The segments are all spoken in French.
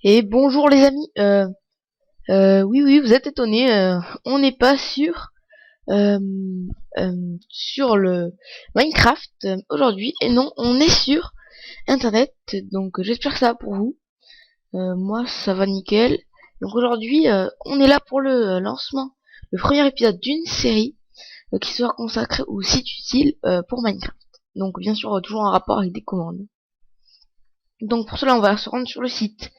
Et bonjour les amis. Oui, vous êtes étonnés. On n'est pas euh, sur le Minecraft aujourd'hui. Et non, on est sur Internet. Donc j'espère que ça va pour vous. Moi, ça va nickel. Donc aujourd'hui, on est là pour le lancement, le premier épisode d'une série qui sera consacrée au site utile pour Minecraft. Donc bien sûr, toujours en rapport avec des commandes. Donc pour cela, on va se rendre sur le site.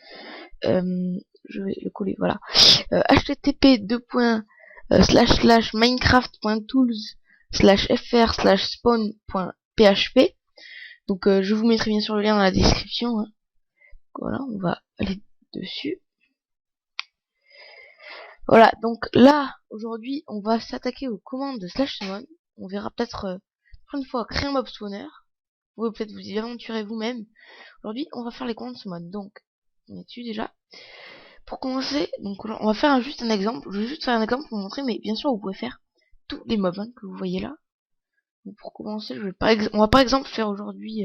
Euh, je vais le coller, voilà. http://minecraft.tools/fr/spawn.php. Donc je vous mettrai bien sûr le lien dans la description, hein. Voilà, on va aller dessus. Voilà, donc là aujourd'hui on va s'attaquer aux commandes de /summon. On verra peut-être une fois créer un mob spawner. Vous pouvez peut-être vous y aventurer vous-même. Aujourd'hui on va faire les commandes summon. Donc on est dessus déjà. Pour commencer, donc on va faire juste un exemple. Je vais juste faire un exemple pour vous montrer, mais bien sûr vous pouvez faire tous les mobs que vous voyez là. Donc pour commencer, on va par exemple faire aujourd'hui,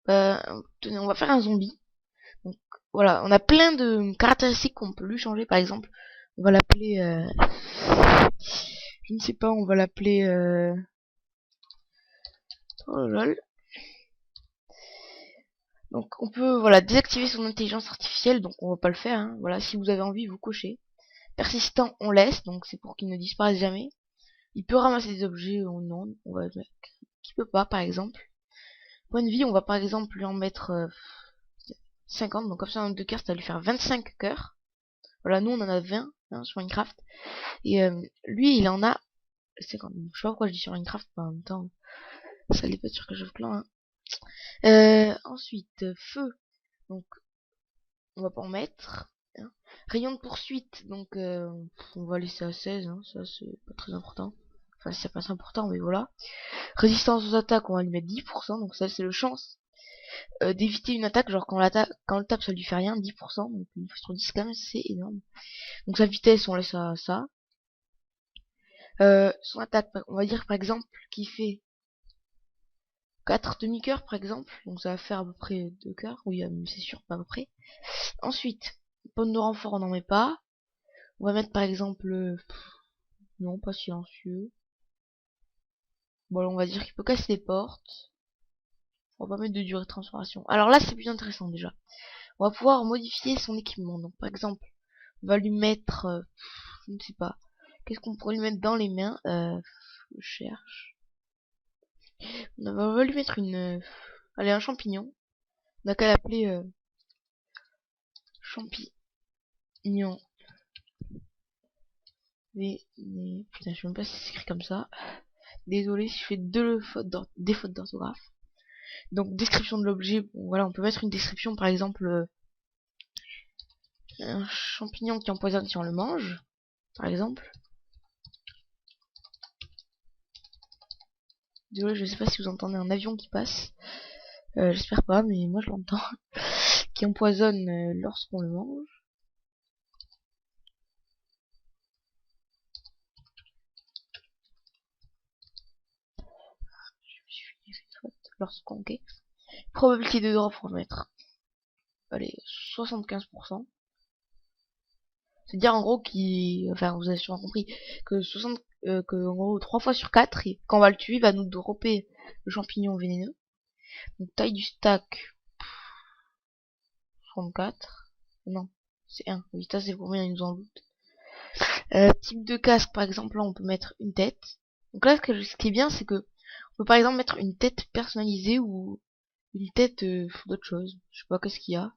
tenez, on va faire un zombie. Donc voilà, on a plein de caractéristiques qu'on peut lui changer. Par exemple, on va l'appeler, je ne sais pas, on va l'appeler, oh lol. Donc on peut voilà désactiver son intelligence artificielle, donc on va pas le faire, hein. Voilà, si vous avez envie, vous cochez. Persistant, on laisse, donc c'est pour qu'il ne disparaisse jamais. Il peut ramasser des objets ou non, on va mettre qui peut pas par exemple. Point de vie, on va par exemple lui en mettre 50, donc comme ça en 2 cœurs, ça va lui faire 25 cœurs. Voilà, nous on en a 20 hein, sur Minecraft. Et lui il en a 50. Je sais pas pourquoi je dis sur Minecraft, mais en même temps, ça l'est pas sur Clash of Clans, hein. Ensuite, feu, donc on va pas en mettre, hein. Rayon de poursuite, donc on va laisser à 16, hein, ça c'est pas très important. Enfin c'est pas très important, mais voilà. Résistance aux attaques, on va lui mettre 10%, donc ça c'est le chance d'éviter une attaque, genre quand le tape ça lui fait rien, 10%, donc une fois sur 10 quand même c'est énorme. Donc sa vitesse on laisse à ça. Son attaque, on va dire par exemple qu'il fait 4 demi-cœurs par exemple, donc ça va faire à peu près 2 cœurs, oui c'est sûr, pas à peu près. Ensuite, pomme de renfort on n'en met pas. On va mettre par exemple, non pas silencieux. Bon on va dire qu'il peut casser les portes. On va pas mettre de durée de transformation. Alors là c'est plus intéressant déjà. On va pouvoir modifier son équipement. Donc par exemple, on va lui mettre, je ne sais pas, qu'est-ce qu'on pourrait lui mettre dans les mains, je cherche. On va lui mettre allez, un champignon. On a qu'à l'appeler champignon. Putain, je sais même pas si c'est écrit comme ça. Désolé si je fais des fautes d'orthographe. Donc description de l'objet, bon, voilà, on peut mettre une description par exemple un champignon qui empoisonne si on le mange, par exemple. Désolé, je sais pas si vous entendez un avion qui passe. J'espère pas, mais moi je l'entends. Qui empoisonne lorsqu'on le mange. Lorsqu'on okay. Probabilité de drop, on va mettre, allez, 75%. C'est-à-dire en gros enfin vous avez sûrement compris que que en gros 3 fois sur 4, et quand on va le tuer, il va nous dropper le champignon vénéneux. Donc taille du stack 64. Non, c'est 1. Oui, ça c'est pour bien, il nous en doute. Type de casque, par exemple, là on peut mettre une tête. Donc là ce qui est bien, c'est que on peut par exemple mettre une tête personnalisée ou une tête d'autre chose. Je sais pas qu'est-ce qu'il y a.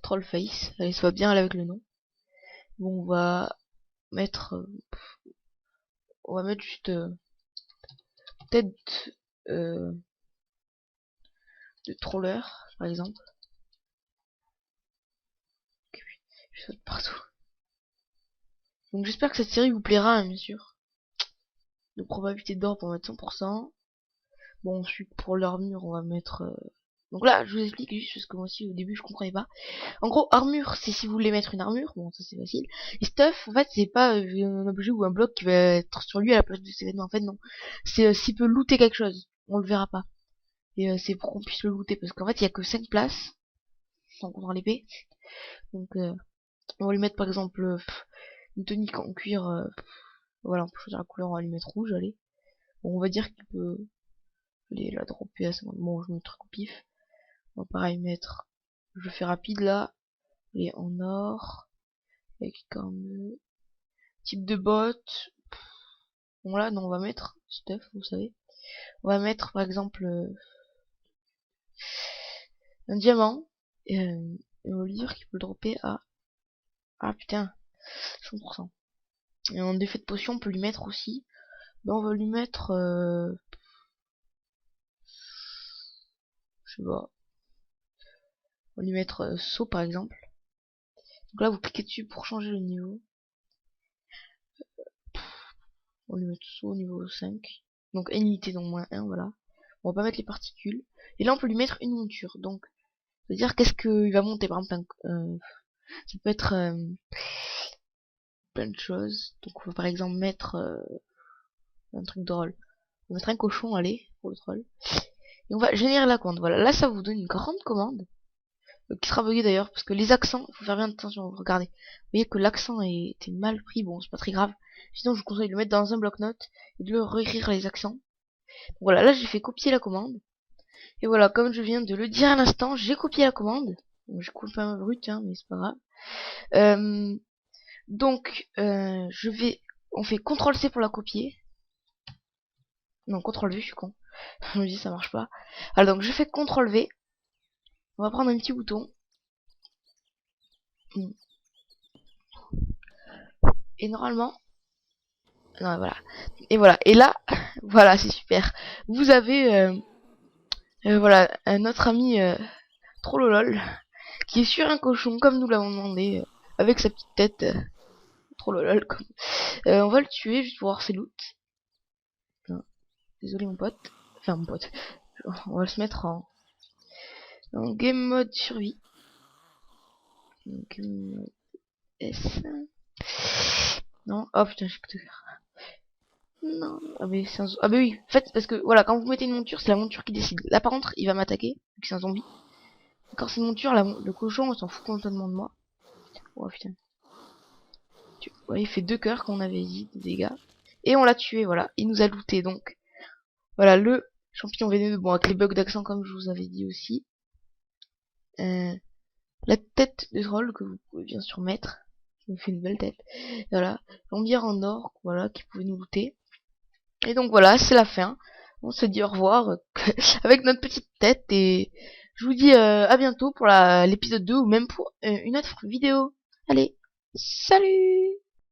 Trollface, allez, ça va bien aller avec le nom. Bon, mettre, on va mettre juste tête de troller, par exemple. Je saute partout. Donc j'espère que cette série vous plaira, hein, bien sûr. De probabilité d'or pour mettre 100%. Bon, ensuite pour l'armure, on va mettre... Donc là, je vous explique juste parce que moi aussi au début je comprenais pas. En gros, armure, c'est si vous voulez mettre une armure, bon ça c'est facile. Et stuff, en fait, c'est pas un objet ou un bloc qui va être sur lui à la place de ses vêtements. En fait, non. C'est s'il peut looter quelque chose, on le verra pas. Et c'est pour qu'on puisse le looter, parce qu'en fait il y a que 5 places, sans compter l'épée. Donc on va lui mettre par exemple une tunique en cuir, voilà, on peut choisir la couleur, on va lui mettre rouge, allez. Bon, on va dire qu'il peut aller la dropper à ce moment. Bon, je mets le truc au pif. On va pareil mettre, je fais rapide là, et en or, avec comme type de botte. Bon là, non, on va mettre stuff, vous savez. On va mettre par exemple un diamant, et on va lui dire qu'il peut le dropper à... Ah putain, 100%. Et en effet de potion, on peut lui mettre aussi. Ben, on va lui mettre... je sais pas. On va lui mettre saut par exemple. Donc là, vous cliquez dessus pour changer le niveau. On va lui mettre saut au niveau 5. Donc unité, donc -1, voilà. On va pas mettre les particules. Et là, on peut lui mettre une monture. Donc, c'est-à-dire qu'est-ce qu'il va monter, par exemple, ça peut être plein de choses. Donc on va par exemple mettre un truc drôle. On va mettre un cochon, allez, pour le troll. Et on va générer la commande. Voilà, là ça vous donne une grande commande. Qui sera buggée d'ailleurs, parce que les accents, il faut faire bien attention, regardez. Vous voyez que l'accent était mal pris, bon c'est pas très grave. Sinon je vous conseille de le mettre dans un bloc-notes et de le réécrire les accents. Donc, voilà, là j'ai fait copier la commande. Et voilà, comme je viens de le dire à l'instant, j'ai copié la commande. Bon, j'ai coupé un peu brut, hein, mais c'est pas grave. Donc, on fait CTRL-C pour la copier. Non, CTRL-V, je suis con. Je me dis, ça marche pas. Alors, donc, je fais CTRL-V. On va prendre un petit bouton. Et normalement... Non, voilà. Et voilà. Et là, voilà, c'est super. Vous avez, voilà, un autre ami, Trollolol, qui est sur un cochon, comme nous l'avons demandé, avec sa petite tête. Trollolol, comme... on va le tuer, juste pour voir ses loots. Désolé mon pote. Enfin mon pote. On va se mettre en game mode survie. Game mode S. Non. Oh putain, j'ai que de faire. Non. Ah mais c'est un... Ah bah oui. En fait, parce que voilà, quand vous mettez une monture, c'est la monture qui décide. Là par contre, il va m'attaquer, vu que c'est un zombie. Quand c'est une monture, le cochon, il s'en fout complètement de moi. Oh putain. Ouais, il fait 2 cœurs qu'on avait dit de dégâts. Et on l'a tué, voilà. Il nous a looté donc. Voilà, le champignon vénéneux, bon, avec les bugs d'accent comme je vous avais dit aussi. La tête de troll que vous pouvez bien sûr mettre. Ça me fait une belle tête. Voilà. L'ambière en or, voilà, qui pouvait nous looter. Et donc voilà, c'est la fin. On se dit au revoir avec notre petite tête. Et je vous dis à bientôt pour l'épisode 2 ou même pour une autre vidéo. Allez, salut!